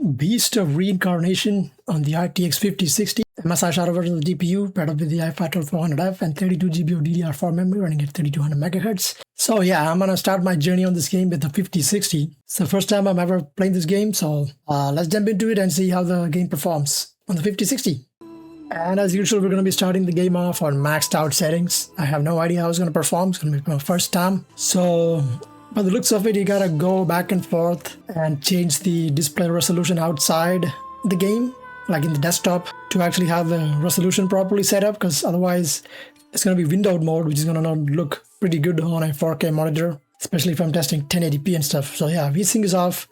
beast of Reincarnation on the RTX 5060 MSI Shadow version of the GPU, paired up with the i5-12400F and 32 GB of DDR4 memory running at 3200 MHz. So yeah, I'm gonna start my journey on this game with the 5060. It's the first time I'm ever playing this game, so let's jump into it and see how the game performs on the 5060. And as usual, we're going to be starting the game off on maxed out settings. I have no idea how it's going to perform. It's going to be my first time. So by the looks of it, you gotta go back and forth and change the display resolution outside the game, like in the desktop, to actually have the resolution properly set up, because otherwise it's going to be windowed mode, which is going to not look pretty good on a 4K monitor, especially if I'm testing 1080p and stuff. So yeah, VSync is off.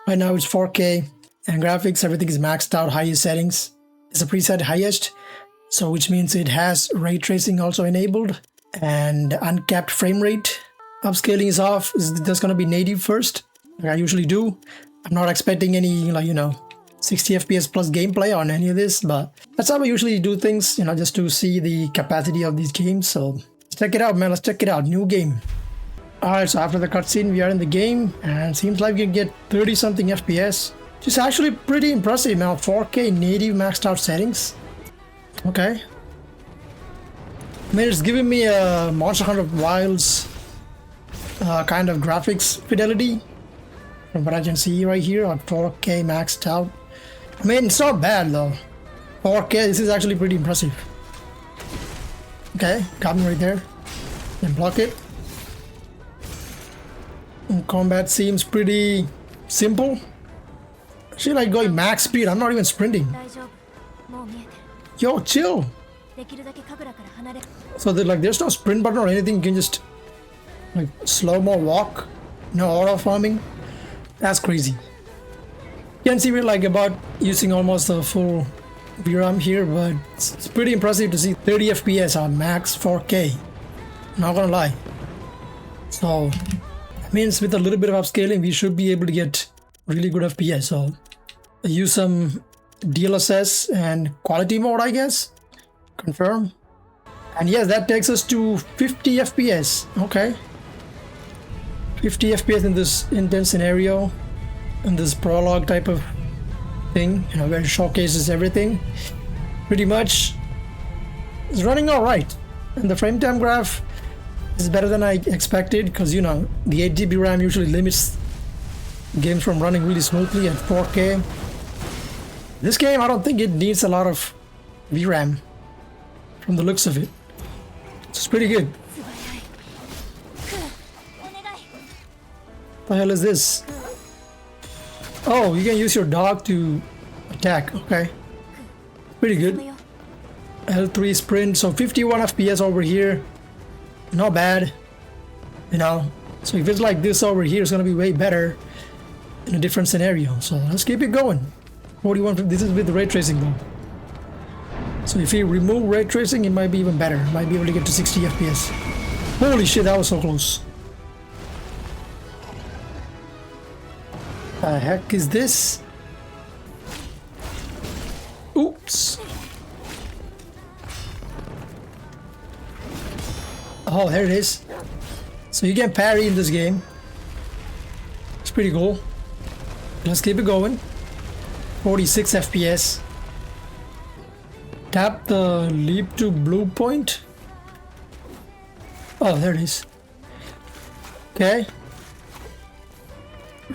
Right now it's 4K, and graphics, everything is maxed out, highest settings. It's a preset highest, so which means it has ray tracing also enabled, and uncapped frame rate. Upscaling is off. That's gonna be native first, like I usually do. I'm not expecting any 60 FPS plus gameplay on any of this, but that's how I usually do things, just to see the capacity of these games. So let's check it out, man. Let's check it out. New game. Alright, so after the cutscene, we are in the game, and seems like you get 30 something FPS. Which is actually pretty impressive now. 4K native maxed out settings. Okay. I mean, it's giving me a Monster Hunter Wilds kind of graphics fidelity from what I can see right here on 4K maxed out. I mean, it's not bad though. 4K, this is actually pretty impressive. Okay, got me right there. Then block it. And combat seems pretty simple. Actually, like going max speed. I'm not even sprinting. Yo, chill. So there's no sprint button or anything. You can just like slow-mo walk. No auto farming. That's crazy. You can see we're like about using almost a full VRAM here, but it's pretty impressive to see 30 FPS on max 4K. Not gonna lie. So that means with a little bit of upscaling, we should be able to get really good FPS. So I use some DLSS and quality mode, I guess. Confirm. And yes, that takes us to 50 FPS. Okay. 50 FPS in this intense scenario, in this prologue type of thing, where it showcases everything. Pretty much it's running alright. And the frame time graph is better than I expected, because the 8 GB RAM usually limits games from running really smoothly at 4K. This game, I don't think it needs a lot of VRAM from the looks of it. It's pretty good. What the hell is this? Oh, you can use your dog to attack. Okay. Pretty good. L3 sprint, so 51 FPS over here. Not bad. So if it's like this over here, it's gonna be way better in a different scenario. So let's keep it going. 41. This is with the ray tracing though. So if you remove ray tracing, it might be even better. Might be able to get to 60 FPS. Holy shit, that was so close. The heck is this? Oops. Oh, there it is. So you can parry in this game. It's pretty cool. Let's keep it going. 46 FPS. Tap the leap to blue point. Oh, there it is. Okay.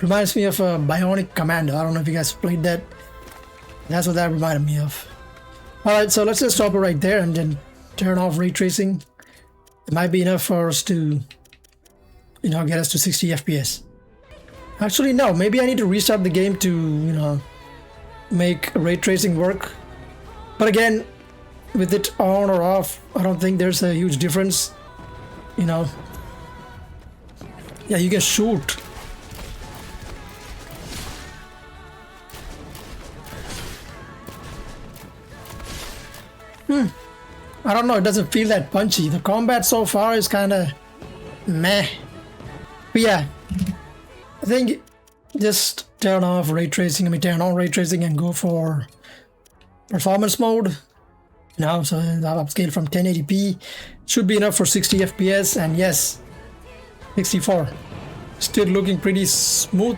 Reminds me of a Bionic Commando. I don't know if you guys played that. That's what that reminded me of. Alright, so let's just stop it right there and then turn off ray tracing. It might be enough for us to, get us to 60 FPS. Actually, no. Maybe I need to restart the game to, make ray tracing work. But again, with it on or off, I don't think there's a huge difference. Yeah, you can shoot. I don't know, it doesn't feel that punchy. The combat so far is kind of meh. But yeah, I think just turn off ray tracing. Turn on ray tracing and go for performance mode. So I'll upscale from 1080p. Should be enough for 60 FPS, and yes, 64. Still looking pretty smooth.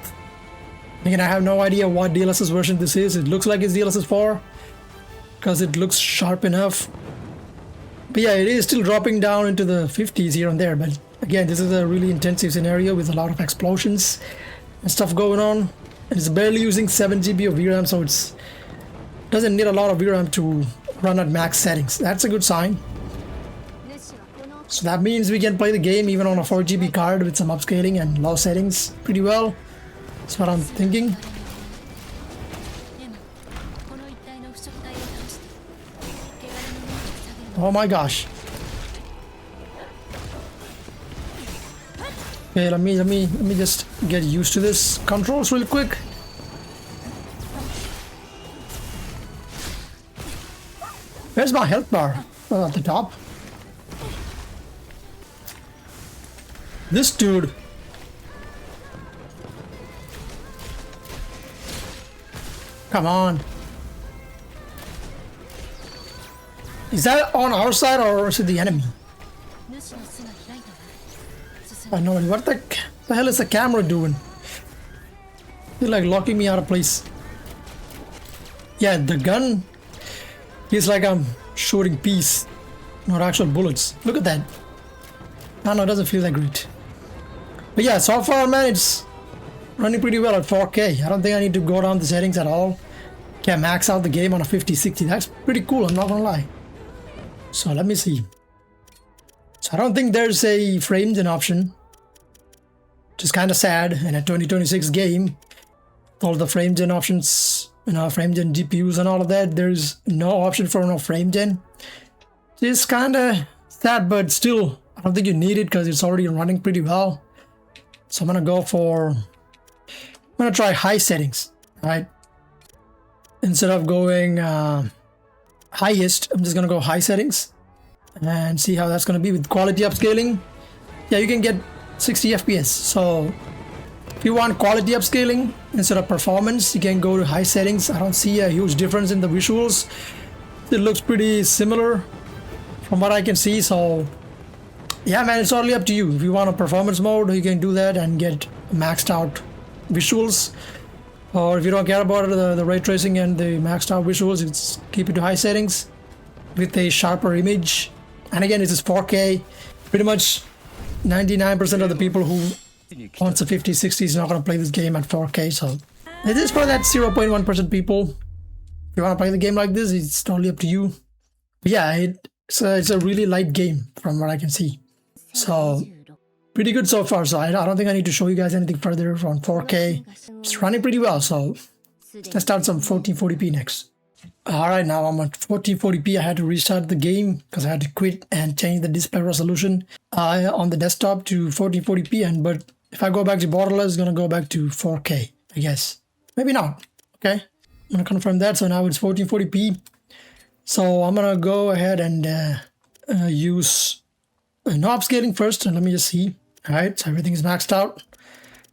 Again, I have no idea what DLSS version this is. It looks like it's DLSS 4 because it looks sharp enough. But yeah, it is still dropping down into the 50s here and there. But again, this is a really intensive scenario with a lot of explosions and stuff going on. And it's barely using 7 GB of VRAM, so it's doesn't need a lot of VRAM to run at max settings. That's a good sign. So that means we can play the game even on a 4 GB card with some upscaling and low settings pretty well. That's what I'm thinking. Oh my gosh. Okay, let me just get used to this controls real quick. Where's my health bar? Oh, at the top. This dude. Come on. Is that on our side or is it the enemy? I know. What the hell is the camera doing? They're like locking me out of place. Yeah, the gun is like I'm shooting peas, not actual bullets. Look at that. I know, it doesn't feel that great. But yeah, so far, man, it's running pretty well at 4K. I don't think I need to go down the settings at all. Can max out the game on a 5060. That's pretty cool, I'm not gonna lie. So let me see. So I don't think there's a frame gen option. Which is kind of sad in a 2026 game. All the frame gen options, you know, frame gen GPUs and all of that, there's no option for no frame gen. It's kind of sad, but still, I don't think you need it because it's already running pretty well. So I'm gonna try high settings, right? Instead of going highest, I'm just gonna go high settings and see how that's gonna be with quality upscaling. Yeah, you can get 60 FPS. So if you want quality upscaling instead of performance, you can go to high settings. I don't see a huge difference in the visuals. It looks pretty similar from what I can see. So yeah, man, it's totally up to you. If you want a performance mode, you can do that and get maxed out visuals. Or if you don't care about the ray tracing and the maxed out visuals, it's keep it to high settings with a sharper image. And again, it is 4K. Pretty much 99% of the people who wants a 5060 is not going to play this game at 4K. So it is for that 0.1% people. If you want to play the game like this, it's totally up to you. But yeah, it's a really light game from what I can see. So pretty good so far. So I don't think I need to show you guys anything further on 4K. It's running pretty well. So let's start some 1440p next. Alright, now I'm at 1440p. I had to restart the game because I had to quit and change the display resolution on the desktop to 1440p. But if I go back to Borderless, it's gonna go back to 4K, I guess. Maybe not. Okay, I'm gonna confirm that. So now it's 1440p. So I'm gonna go ahead and use no upscaling first, and let me just see. Alright, so everything is maxed out.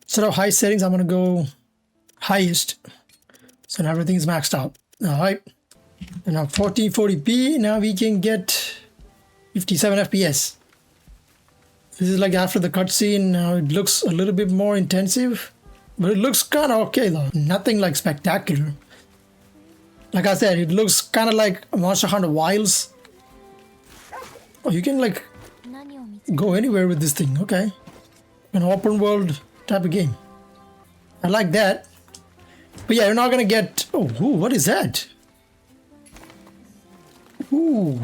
Instead of high settings, I'm gonna go highest. So now everything is maxed out. Alright, and now 1440p, now we can get 57 FPS. This is like after the cutscene. Now it looks a little bit more intensive, but it looks kind of okay though. Nothing like spectacular. Like I said, it looks kind of like Monster Hunter Wilds. Oh, you can like go anywhere with this thing. Okay, an open world type of game. I like that. But yeah, you're not gonna get. Oh, ooh, what is that? Ooh,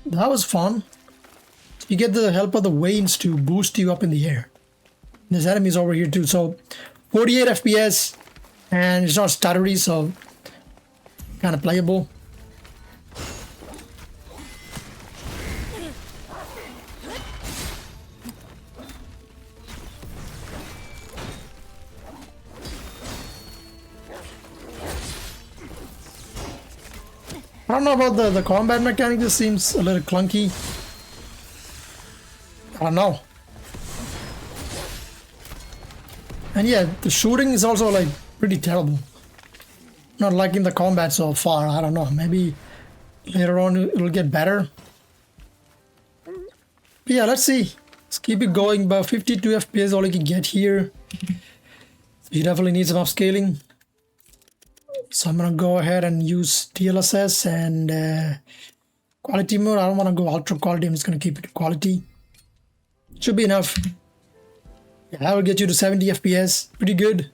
that was fun. You get the help of the veins to boost you up in the air. There's enemies over here too. So 48 FPS, and it's not stuttery, so kind of playable. I don't know about the combat mechanic. This seems a little clunky. I don't know. And yeah, the shooting is also like pretty terrible. Not liking the combat so far. I don't know. Maybe later on it'll get better. But yeah, let's see. Let's keep it going. About 52 FPS all you can get here. You definitely need some upscaling. So I'm gonna go ahead and use DLSS and quality mode. I don't want to go ultra quality. I'm just gonna keep it quality. Should be enough. Yeah, that will get you to 70 FPS. Pretty good.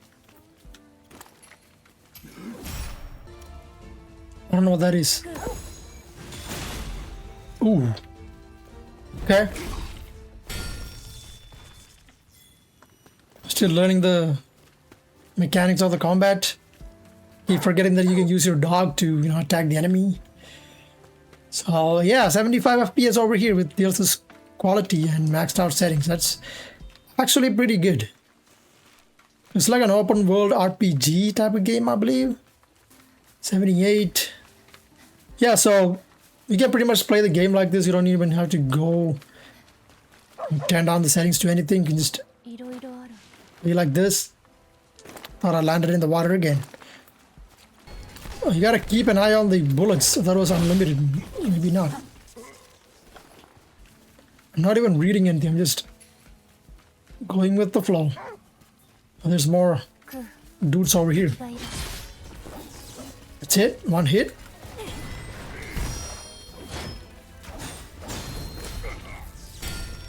I don't know what that is. Ooh. Okay. Still learning the mechanics of the combat. Keep forgetting that you can use your dog to, attack the enemy. So yeah, 75 FPS over here with DLSS quality and maxed out settings. That's actually pretty good. It's like an open world RPG type of game, I believe. 78. Yeah, so you can pretty much play the game like this. You don't even have to go turn down the settings to anything. You can just be like this. Thought I landed in the water again. Oh, you gotta keep an eye on the bullets. I thought it was unlimited. Maybe not. I'm not even reading anything. I'm just going with the flow. Oh, there's more dudes over here. That's it. One hit.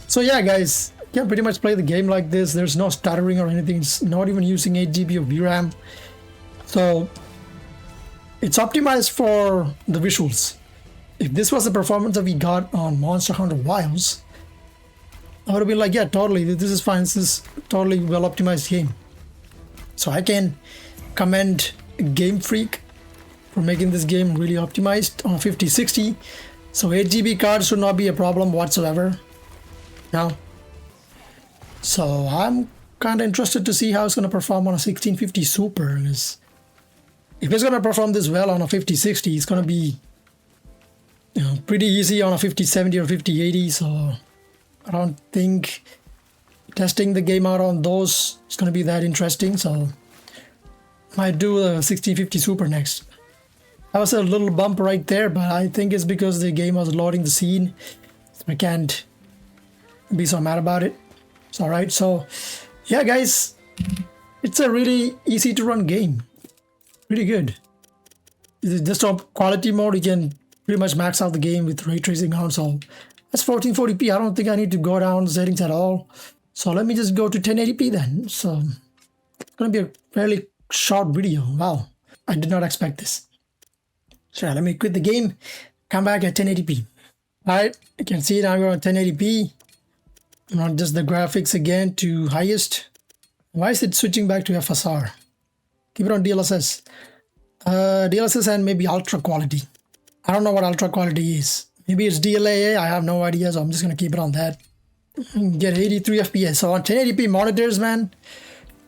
So yeah, guys, you can pretty much play the game like this. There's no stuttering or anything. It's not even using 8 GB of VRAM. So it's optimized for the visuals. If this was the performance that we got on Monster Hunter Wilds, I would have been like, yeah, totally, this is fine. This is totally well optimized game. So I can commend Game Freak for making this game really optimized on 5060. So 8 GB cards should not be a problem whatsoever. Now, so I'm kind of interested to see how it's going to perform on a 1650 Super. If it's going to perform this well on a 5060, it's going to be pretty easy on a 5070 or 5080. So I don't think testing the game out on those is going to be that interesting. So might do the 1650 Super next. That was a little bump right there, but I think it's because the game was loading the scene. So I can't be so mad about it. It's all right. So yeah, guys, it's a really easy to run game. Pretty good. Just on quality mode, you can pretty much max out the game with ray tracing on. So that's 1440p. I don't think I need to go down settings at all. So let me just go to 1080p then. So it's gonna be a fairly short video. Wow, I did not expect this. So let me quit the game, come back at 1080p. All right, you can see now we're on 1080p. Not just the graphics again to highest. Why is it switching back to FSR? Keep it on DLSS. DLSS and maybe ultra quality. I don't know what ultra quality is. Maybe it's DLAA. I have no idea, so I'm just gonna keep it on that. Get 83 FPS. So on 1080p monitors, man,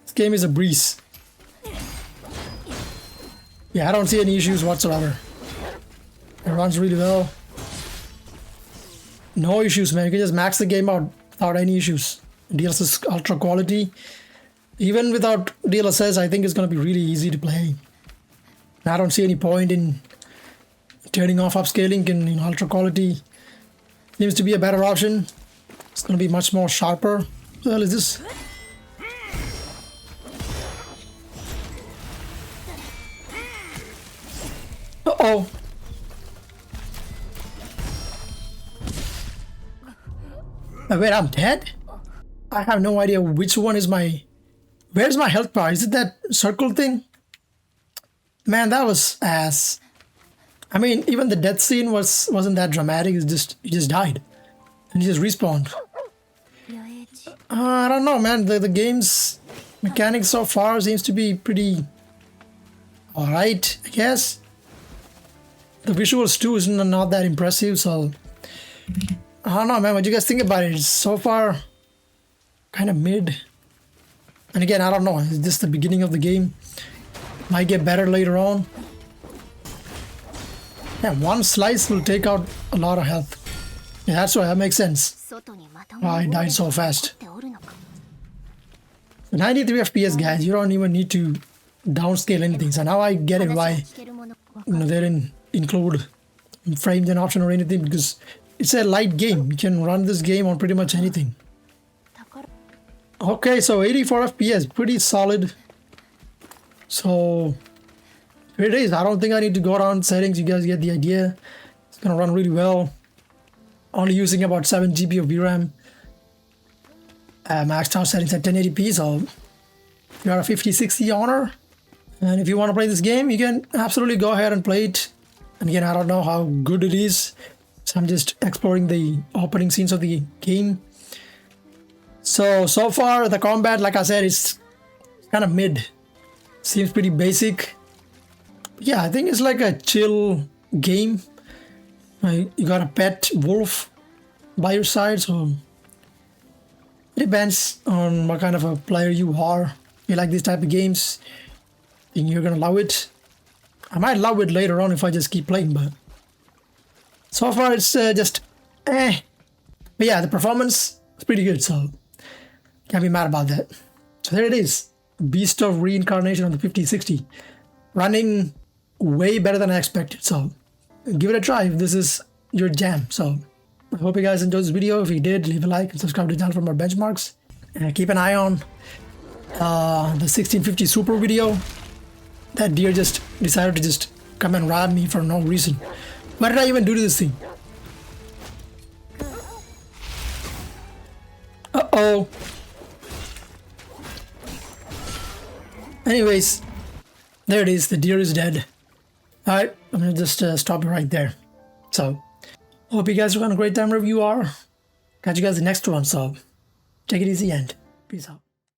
this game is a breeze. Yeah, I don't see any issues whatsoever. It runs really well. No issues, man. You can just max the game out without any issues. DLSS ultra quality. Even without DLSS, I think it's going to be really easy to play. I don't see any point in turning off upscaling in ultra quality. Seems to be a better option. It's going to be much more sharper. What the hell is this? Uh-oh. Wait, I'm dead? I have no idea which one is my... Where's my health bar? Is it that circle thing? Man, that was ass. I mean, even the death scene wasn't that dramatic. It's just, he just died. And he just respawned. I don't know, man. The game's mechanics so far seems to be pretty... alright, I guess. The visuals too is not that impressive, so... I don't know, man. What do you guys think about it? It's so far kind of mid. And again, I don't know. It's just the beginning of the game. Might get better later on. Yeah, one slice will take out a lot of health. Yeah, that's why that makes sense. Why I died so fast. 93 FPS, guys. You don't even need to downscale anything. So now I get it why they didn't include frames and option or anything, because it's a light game. You can run this game on pretty much anything. Okay, so 84 FPS, pretty solid. So here it is. I don't think I need to go around settings. You guys get the idea. It's gonna run really well. Only using about 7 GB of VRAM. Maxed out settings at 1080p. So if you are a 5060 owner, and if you want to play this game, you can absolutely go ahead and play it. And again, I don't know how good it is, so I'm just exploring the opening scenes of the game. So far the combat, like I said, is kind of mid. Seems pretty basic. Yeah, I think it's like a chill game. Right? You got a pet wolf by your side, so it depends on what kind of a player you are. If you like these type of games, then you're gonna love it. I might love it later on if I just keep playing, but so far it's just eh. But yeah, the performance is pretty good, so can't be mad about that. So there it is, Beast of Reincarnation on the 5060, running way better than I expected. So give it a try if this is your jam. So I hope you guys enjoyed this video. If you did, leave a like and subscribe to the channel for more benchmarks. And keep an eye on the 1650 Super video. That deer just decided to just come and rob me for no reason. What did I even do to this thing? Uh-oh. Anyways, there it is. The deer is dead. Alright, I'm gonna just stop it right there. So, hope you guys are having a great time wherever you are. Catch you guys in the next one, so take it easy and peace out.